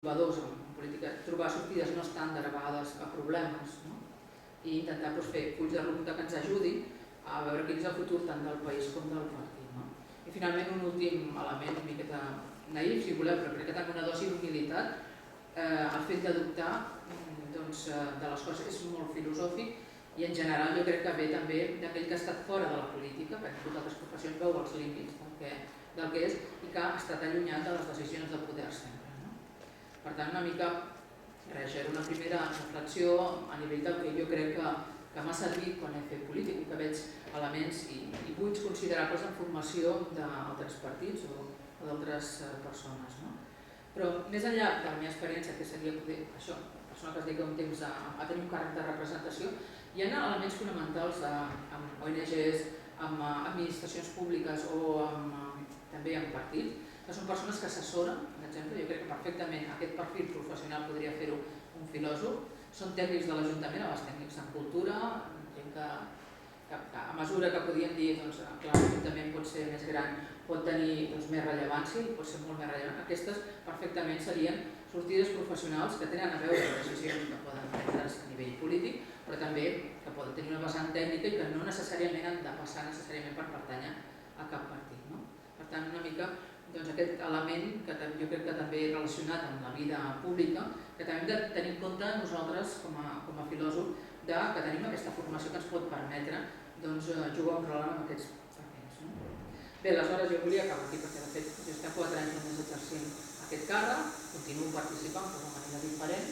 innovadors en política, trobar sortides no estàndard a vegades a problemes, i intentar fer fulls de ruta que ens ajudin a veure quin és el futur tant del país com del partit. I finalment un últim element, una miqueta naïf si voleu, però crec que també una dosi d'humilitat, el fet de dubtar de les coses és molt filosòfic i en general jo crec que ve també d'aquell que ha estat fora de la política, perquè en altres professions veu els límits del que és i que ha estat allunyat de les decisions de poder sempre. Per tant, una mica, res, era una primera reflexió a nivell del que jo crec que m'ha servit quan he fet política i que veig elements i buits considerables en formació d'altres partits o d'altres persones. Però més enllà de la meva experiència, que seria això, persona que es dedica un temps a tenir un càrrec de representació, hi ha elements fonamentals amb ONGs, amb administracions públiques o també amb partits, que són persones que assessoren, per exemple, jo crec que perfectament aquest perfil professional podria fer-ho un filòsof, són tècnics de l'Ajuntament, els tècnics en cultura, gent que a mesura que podíem dir que l'Ajuntament pot ser més gran, pot tenir més rellevància i pot ser molt més rellevant. Aquestes perfectament serien sortides professionals que tenen a veure amb decisions que poden prendre's a nivell polític, però també que poden tenir una vessant tècnica i que no necessàriament han de passar necessàriament per pertànyer a cap partit. Per tant, una mica aquest element que jo crec que també és relacionat amb la vida pública, que també hem de tenir en compte nosaltres com a filòsof que tenim aquesta formació que ens pot permetre jugar un rol en aquests papers. Bé, aleshores jo volia acabar aquí perquè de fet jo estic 4 anys només exercint aquest càrrec, continuo participant però de manera diferent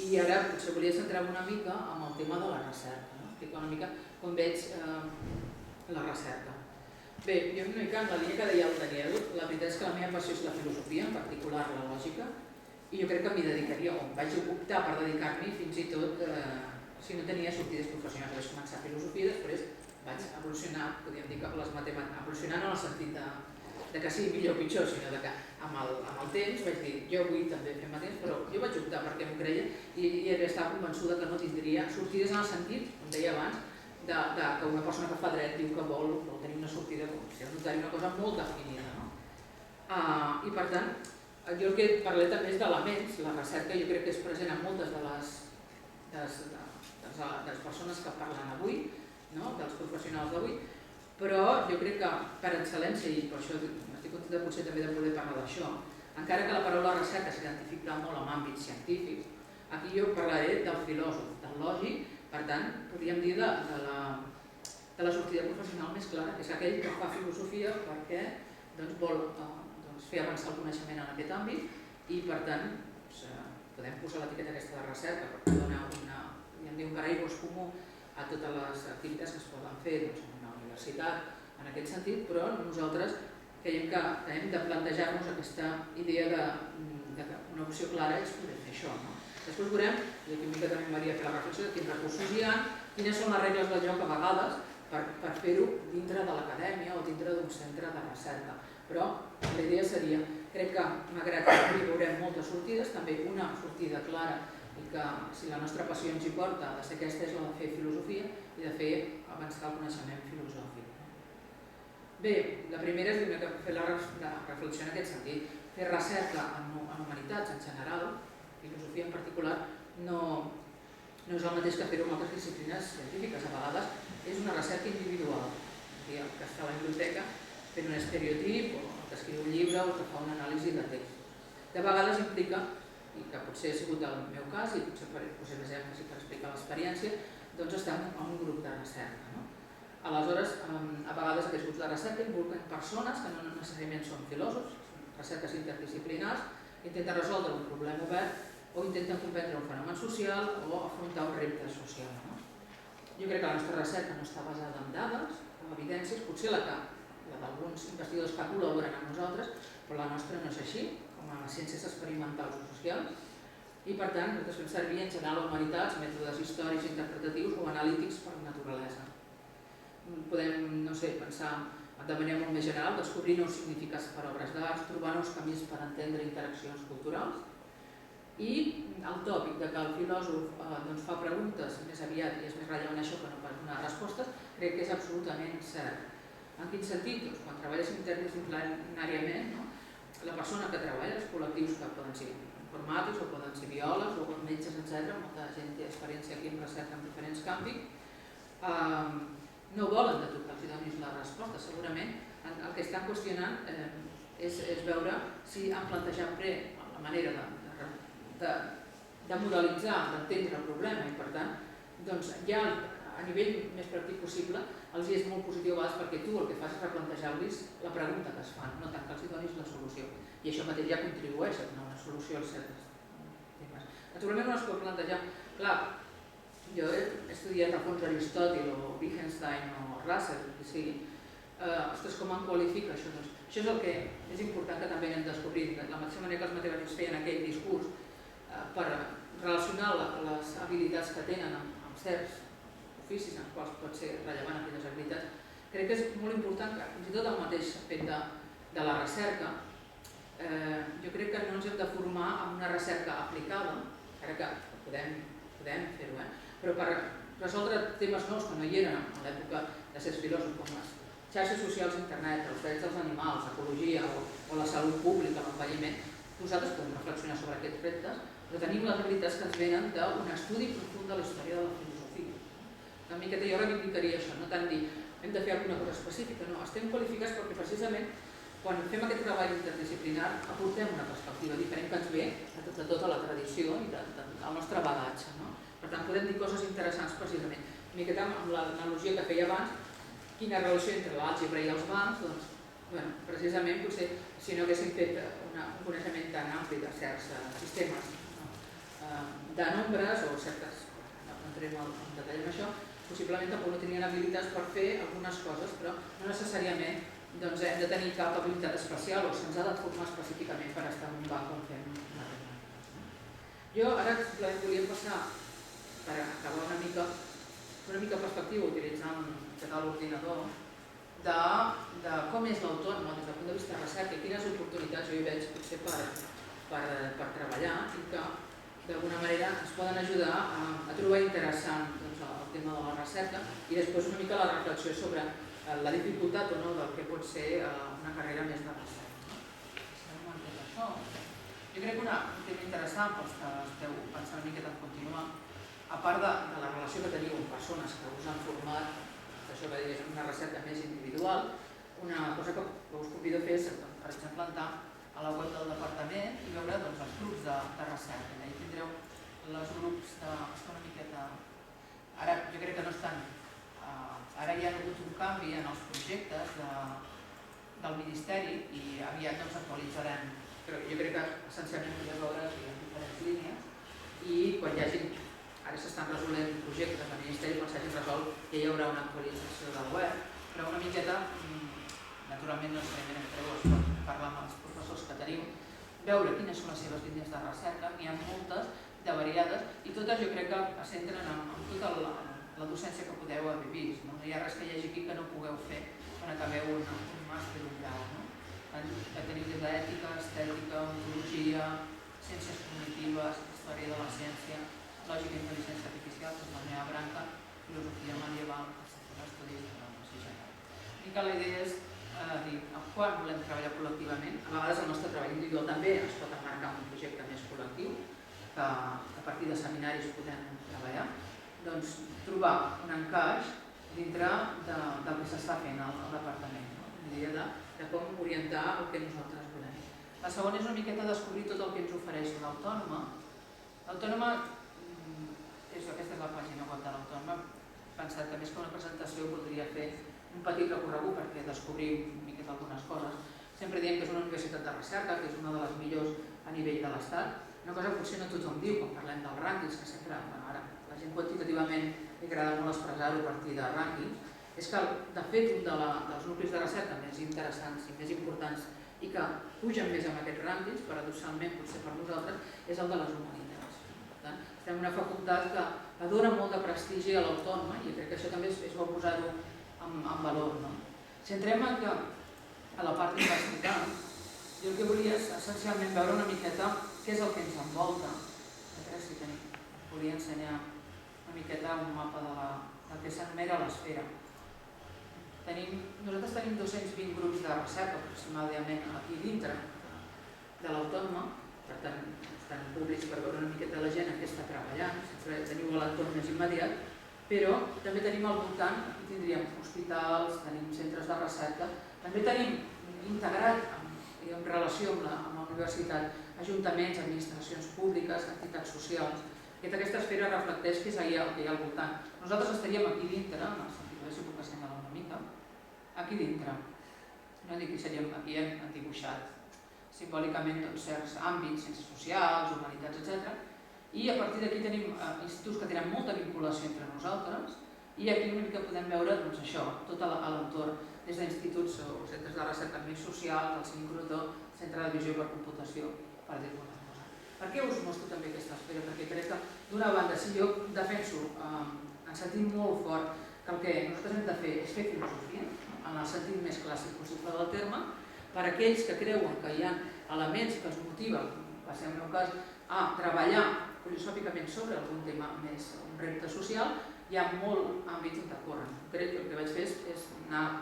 i ara potser volia centrar-me una mica en el tema de la recerca, explicar una mica com veig la recerca. Bé, jo una mica en la línia que deia el Daniel, la veritat és que la meva passió és la filosofia, en particular la lògica, i jo crec que m'hi dedicaria, o vaig optar per dedicar-m'hi fins i tot si no tenia sortides professionals. Vaig començar filosofia i després vaig evolucionar, podríem dir que les matemàtiques, evolucionar no en el sentit que sigui millor o pitjor, sinó que amb el temps vaig dir, jo vull també fer matemàtiques, però jo vaig optar perquè m'ho creia i estava convençuda que no tindria sortides en el sentit, com deia abans, que una persona que fa dret diu que vol tenir una sortida com si notaria una cosa molt definida. I per tant, jo el que parlé també és d'elements, la recerca jo crec que és present en moltes de les persones que parlen avui, dels professionals d'avui, però jo crec que per excel·lència, i per això estic contenta potser també de poder parlar d'això, encara que la paraula recerca s'identifica molt amb àmbits científics, aquí jo parlaré del filòsof, del lògic. Per tant, podríem dir de la sortida professional més clara, que és aquell que fa filosofia perquè vol fer avançar el coneixement en aquest àmbit i, per tant, podem posar l'etiqueta aquesta de recerca perquè dona un paraigua comú a totes les activitats que es poden fer en una universitat en aquest sentit, però nosaltres creiem que hem de plantejar-nos aquesta idea d'una opció clara és poder fer això. Després veurem, i aquí una mica també m'hauria de fer la reflexió de quins recursos hi ha, quines són les regles del joc a vegades per fer-ho dintre de l'acadèmia o dintre d'un centre de recerca. Però la idea seria, crec que malgrat que avui veurem moltes sortides, també una sortida clara i que si la nostra passió ens hi porta, ha de ser aquesta, és la de fer filosofia i de fer avançar el coneixement filosòfic. Bé, la primera és fer la reflexió en aquest sentit, fer recerca en humanitats en general, filosofia en particular, no és el mateix que fer-ho en altres disciplines científiques. A vegades és una recerca individual, el que està a la biblioteca fent un estereotip o que escriu un llibre o que fa una anàlisi de textos. De vegades implica, i que potser ha sigut el meu cas i potser posem més èmfasi per explicar l'experiència, doncs estar en un grup de recerca. Aleshores, a vegades aquests grups de recerca involucren persones que no necessàriament són filòsofs, recerques interdisciplinars, intenten resoldre un problema obert o intenten comprendre un fenomen social o afrontar un repte social. Jo crec que la nostra recerca no està basada en dades, en evidències, potser la d'alguns investigadors que col·laboren amb nosaltres, però la nostra no és així, com a ciències experimentals o socials, i per tant nosaltres fem servir en general humanitats, mètodes històrics, interpretatius o analítics per naturalesa. Podem, no sé, pensar de manera molt més general, descobrir nous significats per obres d'art, trobar nous camins per entendre interaccions culturals i el tòpic que el filòsof fa preguntes més aviat i és més rellevant això que no pas donar respostes, crec que és absolutament cert. En quin sentit? Quan treballes interdisciplinàriament, la persona que treballa, els col·lectius que poden ser informàtics o poden ser biòlegs o metges, etc. Molta gent té experiència aquí en recerca en diferents camps. No volen de tu que els donis la resposta. Segurament el que estan qüestionant és veure si han plantejat bé la manera de modelitzar, d'entendre el problema i per tant ja a nivell més pràctic possible els és molt positiu a vegades perquè tu el que fas és replantejar-los la pregunta que es fan, no tant que els donis la solució. I això mateix ja contribueix a donar una solució als certs temes. Naturalment no es pot plantejar, clar, jo he estudiat a fons Aristòtil o Wittgenstein o Russell, que sigui, ostres, com em qualifica això? Doncs això és el que és important que també anem descobrint. La mateixa manera que els matemàtics feien aquell discurs per relacionar les habilitats que tenen amb certs oficis en els quals pot ser rellevant aquelles habilitats, crec que és molt important que fins i tot el mateix fet de la recerca, jo crec que no ens hem de formar en una recerca aplicada, encara que podem fer-ho, però per resoldre temes nous que no hi eren en l'època de certs filòsofs com les xarxes socials, internet, els drets dels animals, l'ecologia o la salut pública, l'envelliment, nosaltres podem reflexionar sobre aquests reptes, però tenim les habilitats que ens venen d'un estudi profund de la història de la filosofia. Una miqueta jo reivindicaria això, no tant dir hem de fer alguna cosa específica, no, estem qualificats perquè precisament quan fem aquest treball interdisciplinar aportem una perspectiva diferent que ens ve de tota la tradició i del nostre bagatge. Per tant, podem dir coses interessants precisament. Una miqueta amb l'analogia que feia abans, quina relació entre l'àlgebra i els bancs, doncs, precisament potser si no haguéssim fet un coneixement tan ampli de certs sistemes de nombres o certes, no entrem en detall amb això, possiblement tampoc no tenien habilitats per fer algunes coses, però no necessàriament hem de tenir cap habilitat especial o se'ns ha de formar específicament per estar en un banc on fem matemàtiques. Jo ara simplement volia passar, per acabar una mica perspectiva utilitzant l'ordinador, de com és l'autònom des del punt de vista de recerca i quines oportunitats jo hi veig potser per treballar i que d'alguna manera ens poden ajudar a trobar interessant el tema de la recerca i després una mica la reflexió sobre la dificultat o no del que pot ser una carrera més de recerca. Jo crec que un tema interessant pels que esteu pensant una miqueta en continuar, a part de la relació que teniu amb persones que us han format, això que és una recerca més individual, una cosa que us convido a fer és, per exemple, entrar a la web del departament i veure els grups de recerca. Allà tindreu els grups una miqueta... Ara jo crec que no estan... Ara hi ha hagut un canvi en els projectes del Ministeri i aviat actualitzarem, però jo crec que essencialment podeu veure que hi ha diferents línies i quan hi hagi... Ara s'estan resolent projectes del Ministeri, quan s'hagin resolt ja hi haurà una actualització del web, però una miqueta, naturalment no estarem entre vos, però parlar amb els professors que tenim, veure quines són les seves línies de recerca, n'hi ha moltes, de variades, i totes jo crec que es centren en tota la docència que podeu haver vist. No hi ha res que hi hagi aquí que no pugueu fer quan acabeu un màster o un grau. Que teniu des d'ètica, estètica, ontologia, ciències cognitives, història de la ciència, lògica i intel·ligència artificial, que és la meva branca, filosofia medieval, estudis de la general. I que la idea és dir quan volem treballar col·lectivament. A vegades el nostre treball individual també es pot emmarcar en un projecte més col·lectiu, que a partir de seminaris podem treballar, doncs trobar un encaix dintre del que s'està fent al departament, una idea de com orientar el que nosaltres volem. La segona és una miqueta descobrir tot el que ens ofereix l'Autònoma. L'Autònoma, aquesta és la pàgina web de l'Autònoma, he pensat que més que una presentació voldria fer un petit recorregut perquè descobrim una miqueta algunes coses. Sempre diem que és una universitat de recerca, que és una de les millors a nivell de l'Estat. Una cosa que potser no tothom diu quan parlem dels rànquings, que sempre ara la gent quantitativament li agrada molt expressar-ho a partir de rànquings, és que de fet un dels nuclis de recerca més interessants i més importants i que pugen més amb aquests rànquings, paradoxalment potser per nosaltres, és el de les humanitats. Per tant, estem en una facultat que dona molt de prestigi a l'Autònoma i crec que això també és bo posar-ho en valor. Si entrem a la part investigant, jo el que volia és essencialment veure una miqueta què és el que ens envolta. Volia ensenyar una miqueta un mapa del que s'anomena l'esfera. Nosaltres tenim 220 grups de recerca aproximadament aquí dintre de l'Autònoma per tant, estan públics per veure una miqueta la gent en què està treballant, sempre teniu l'entorn més immediat, però també tenim al voltant, aquí tindríem hospitals, tenim centres de recerca, també tenim integrat en relació amb la universitat, ajuntaments, administracions públiques, entitats socials, que aquesta esfera reflecteix que és allà el que hi ha al voltant. Nosaltres estaríem aquí dintre, en el sentit de si puc assenyalar una mica, aquí dintre. No dic que seríem aquí han dibuixat simbòlicament certs àmbits, ciències socials, humanitats, etc. I a partir d'aquí tenim instituts que tenen molta vinculació entre nosaltres i aquí una mica podem veure això, tot a l'entorn, des d'instituts o centres de recerca més socials, el sincrotó, centre de visió per computació, per dir-ho una cosa. Per què us mostro també aquesta esfera? Perquè crec que, d'una banda, si jo defenso en sentit molt fort que el que nosaltres hem de fer és fer filosofia, en el sentit més clàssic possible del terme, per a aquells que creuen que hi ha elements que els motiven, va ser el meu cas, a treballar filosòficament sobre algun tema més, un repte social, hi ha molt àmbits on corren. Crec que el que vaig fer és anar,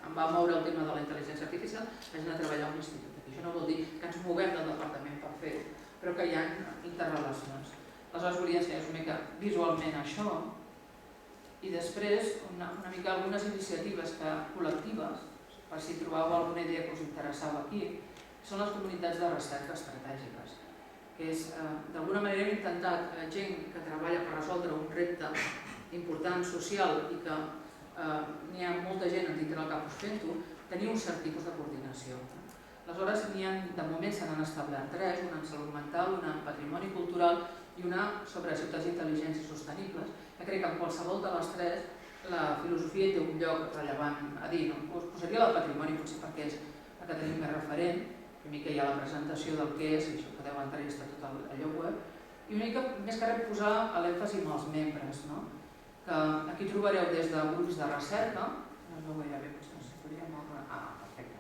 em va moure el tema de la intel·ligència artificial, vaig anar a treballar a un institut. Això no vol dir que ens moguem del departament per fer-ho, però que hi ha interrelacions. Aleshores volia ensenyar una mica visualment això i després una mica algunes iniciatives col·lectives, per si trobàveu alguna idea que us interessava aquí, són les comunitats de recerca estratègiques, que és, d'alguna manera hem intentat gent que treballa per resoldre un repte important social i que n'hi ha molta gent dintre del campus fent-ho, tenir un cert tipus de coordinació. Aleshores, de moment se n'han establert 3, una en salut mental, una en patrimoni cultural i una sobre ciutats intel·ligents i sostenibles, que crec que en qualsevol de les 3 la filosofia té un lloc rellevant a dir. Us posaria el patrimoni potser perquè és el que tenim més referent, una mica hi ha la presentació del que és, això podeu entrar i està tot al lloc web, i una mica més que res posar l'èmfasi en els membres, que aquí trobareu des de grups de recerca, no es veu gaire bé, potser no sé si podríem... perfecte.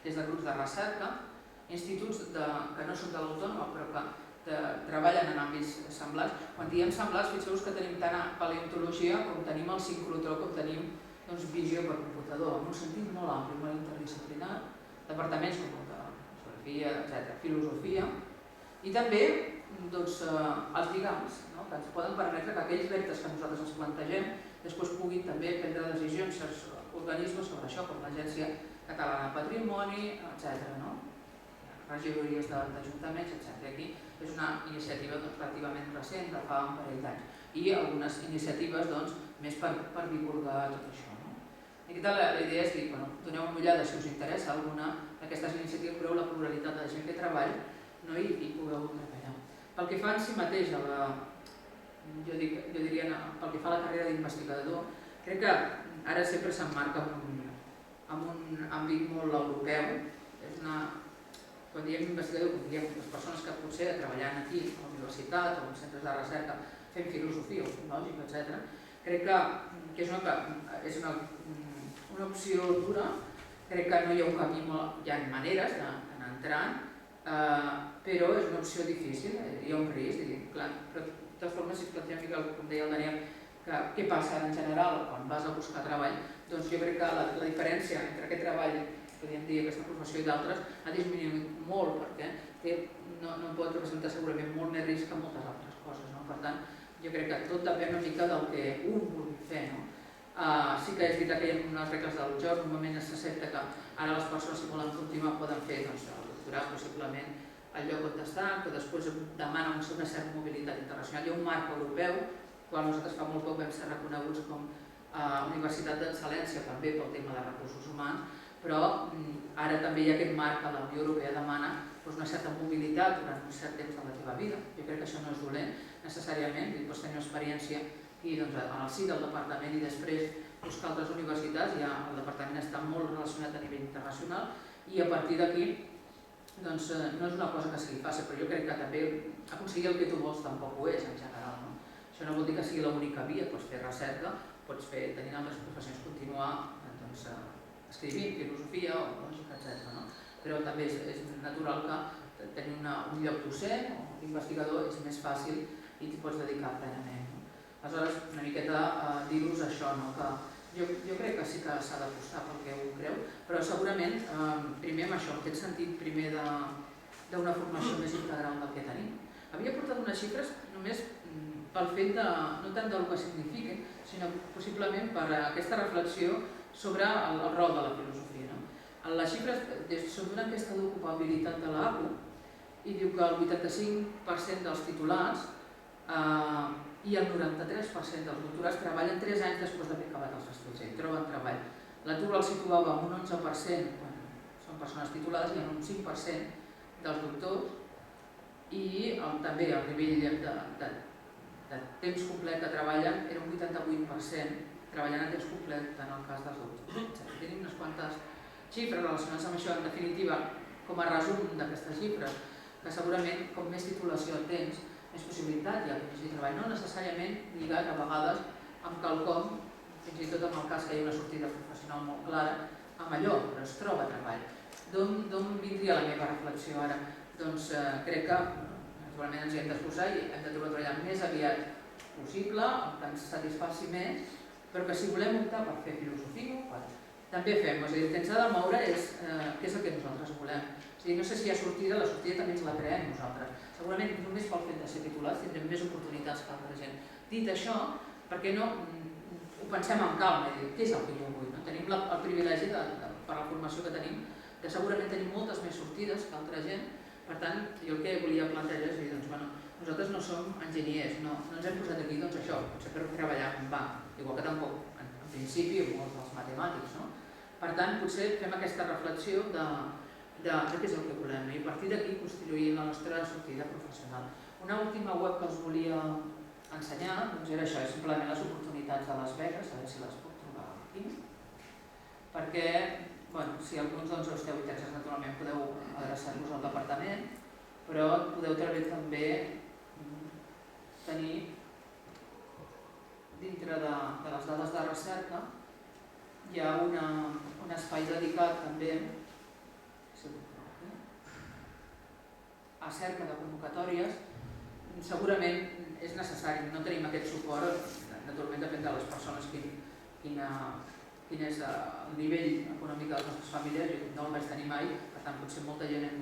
Des de grups de recerca, instituts que no són de l'Autònoma però que treballen en àmbits semblants. Quan diem semblants, fixeu-vos que tenim tant a paleontologia com tenim el sincrotró, com tenim visió per computador, en un sentit molt ampli, molt interdisciplinar, departaments com el de geografia, etc., filosofia, i també els lligams, que ens poden permetre que aquells reptes que nosaltres ens plantegem després puguin també prendre decisions certs organismes sobre això, com l'Agència Catalana de Patrimoni, etc. Regidories d'ajuntaments, etc. Aquí és una iniciativa relativament recent, de fa un parell d'anys, i algunes iniciatives més per divulgar tot això. I la idea és dir, doneu una ullada si us interessa alguna d'aquestes iniciatives, veureu la pluralitat de gent que treballa i pugueu treballar. Pel que fa en si mateix, jo diria pel que fa a la carrera d'investigador, crec que ara sempre s'emmarca en un àmbit molt europeu. Quan diem investigador, quan diem les persones que potser treballant aquí a la universitat o en centres de recerca fent filosofia o lògica, etc., crec que és una opció dura. Crec que no hi ha un camí, hi ha maneres d'anar entrant, però és una opció difícil, hi ha un risc, però de totes formes, si es planteja, com deia el Daniel, què passa en general quan vas a buscar treball, doncs jo crec que la diferència entre aquest treball, podríem dir, aquesta professió i d'altres, ha disminuït molt perquè no pot representar segurament molt més risc que moltes altres coses. Per tant, jo crec que tot depèn una mica del que un vulgui fer. Sí que és veritat que hi ha unes regles del joc, normalment s'accepta que ara les persones si volen continuar poden fer el doctorat possiblement al lloc on estan, que després demana una certa mobilitat internacional. Hi ha un marc europeu, quan nosaltres fa molt poc vam ser reconeguts com a Universitat d'Excel·lència també pel tema de recursos humans, però ara també hi ha aquest marc que la Unió Europea demana una certa mobilitat durant un cert temps de la teva vida. Jo crec que això no és dolent necessàriament, pots tenir una experiència en el si del departament i després buscar altres universitats, el departament està molt relacionat a nivell internacional i a partir d'aquí no és una cosa que sigui fàcil, però jo crec que també aconseguir el que tu vols tampoc ho és en general. Això no vol dir que sigui l'única via, pots fer recerca, pots fer, tenint altres professions, continuar escrivint filosofia o lògica, etc. Però també és natural que tenir un lloc docent o investigador és més fàcil i t'hi pots dedicar plenament. Aleshores, una miqueta dir-vos això, que jo crec que sí que s'ha d'apostar pel que un creu, però segurament primer amb això, en aquest sentit primer d'una formació més integral del que tenim. Havia portat unes xifres només pel fet de, no tant del que significa, sinó possiblement per aquesta reflexió sobre el rol de la filosofia. Les xifres són d'una enquesta d'ocupabilitat de l'APU i diu que el 85% dels titulars i el 93% dels doctorats treballen 3 anys després d'haver acabat els estudis i troben treball. L'atur el situava en un 11%, són persones titulades, i en un 5% dels doctors, i també el nivell de temps complet que treballen era un 88% treballant a temps complet en el cas dels doctors. Tenim unes quantes xifres relacionades amb això, en definitiva, com a resum d'aquestes xifres, que segurament com més titulació tens, més possibilitat hi ha de treball, no necessàriament lligat a vegades amb quelcom, fins i tot en el cas que hi ha una sortida professional molt clara, amb allò, però es troba treball. D'on vindria la meva reflexió ara? Doncs crec que naturalment ens hi hem d'esforçar i hem de trobar treballar més aviat possible, que ens satisfaci més, però que si volem optar per fer filosofia, també fem. És a dir, el que ens ha de moure és què és el que nosaltres volem. És a dir, no sé si hi ha sortida, la sortida també ens la creem nosaltres. Segurament només pel fet de ser titulats tindrem més oportunitats que altra gent. Dit això, per què no ho pensem amb calma i dir què és el que jo vull? Tenim el privilegi, per la formació que tenim, que segurament tenim moltes més sortides que altra gent. Per tant, jo el que volia plantejar és dir, nosaltres no som enginyers, no ens hem posat aquí això, potser per treballar en banc, igual que tampoc, en principi, molts dels matemàtics. Per tant, potser fem aquesta reflexió de què és el que volem i a partir d'aquí construir la nostra sortida professional. Una última web que us volia ensenyar era això, simplement les oportunitats de les beques, a veure si les puc trobar aquí, perquè si alguns esteu interessats, naturalment podeu adreçar-vos al departament, però podeu també tenir dintre de les dades de recerca hi ha un espai dedicat també a cerca de convocatòries. Segurament és necessari, no tenim aquest suport, naturalment depèn de les persones quin és el nivell econòmic de les nostres famílies, jo no el vaig tenir mai, per tant potser molta gent hem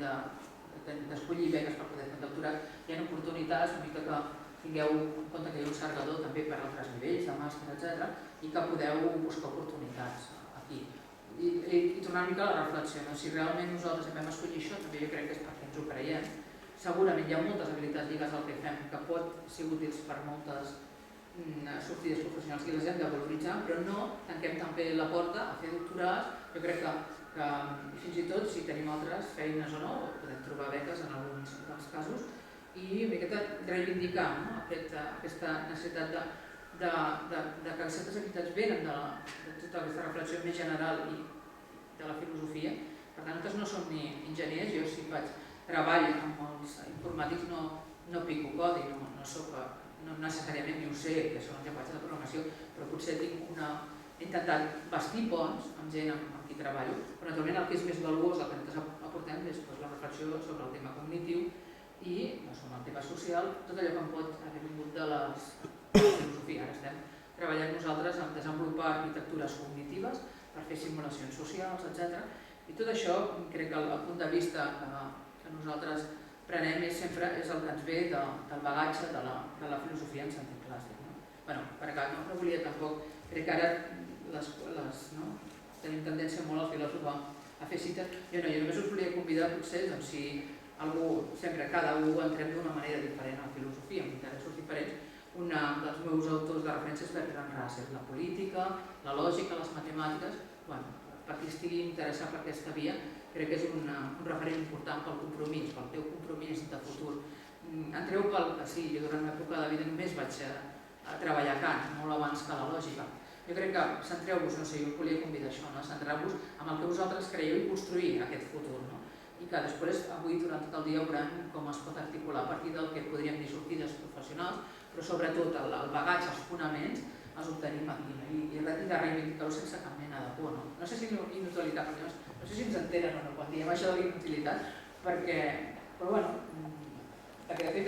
d'escollir beques per poder fer un doctorat. Hi ha oportunitats, una mica que tingueu en compte que hi ha un cercador també per altres nivells, de màster, etc., i que podeu buscar oportunitats aquí. I tornar una mica a la reflexió, si realment nosaltres vam escollir això, també jo crec que és perquè ens ho creiem. Segurament hi ha moltes habilitats lligades al que fem que pot ser útils per moltes sortides professionals i les hem de valoritzar, però no tanquem també la porta a fer doctorats. Jo crec que fins i tot si tenim altres feines o no, podem trobar beques en alguns dels casos, i una miqueta reivindicar aquesta necessitat de que certes activitats venen de tota aquesta reflexió més general i de la filosofia. Per tant, nosaltres no som ni enginyers, jo si faig treball amb els informàtics no pico codi, no necessàriament ni ho sé, que són els llenguatges de programació, però potser he intentat bastir ponts amb gent amb qui treballo, però naturalment el que és més valuós, el que nosaltres aportem és la reflexió sobre el tema cognitiu i sobre el tema social, tot allò que em pot haver vingut de la filosofia. Ara estem treballant nosaltres en desenvolupar arquitectures cognitives per fer simulacions socials, etc. I tot això crec que el punt de vista que nosaltres prenem sempre és el que ens ve del bagatge de la filosofia en sentit clàssic. Per acabar, no volia tampoc, crec que ara tenim tendència molt al filòsof a fer cites. Jo només us volia convidar potser si algú, sempre cada un entrem d'una manera diferent a la filosofia, amb interessos diferents. Un dels meus autors de referència és Bertrand Russell, la política, la lògica, les matemàtiques. Per qui estigui interessat per aquesta via, crec que és un referent important pel compromís, pel teu compromís de futur. Entreu pel que sí, jo durant l'època de vida només vaig treballar a Kant, molt abans que la lògica. Jo crec que centreu-vos, jo us volia convidar això, centreu-vos en el que vosaltres creieu i construir aquest futur. I que després, avui, durant tot el dia, veurem com es pot articular a partir del que podríem dir sortides professionals, però sobretot el bagatge, els fonaments, els obtenim aquí i de reivindicar-ho sense cap mena de por. No sé si inutilitat, no sé si ens entenen o no quan diem això de la inutilitat, però bueno, perquè de fet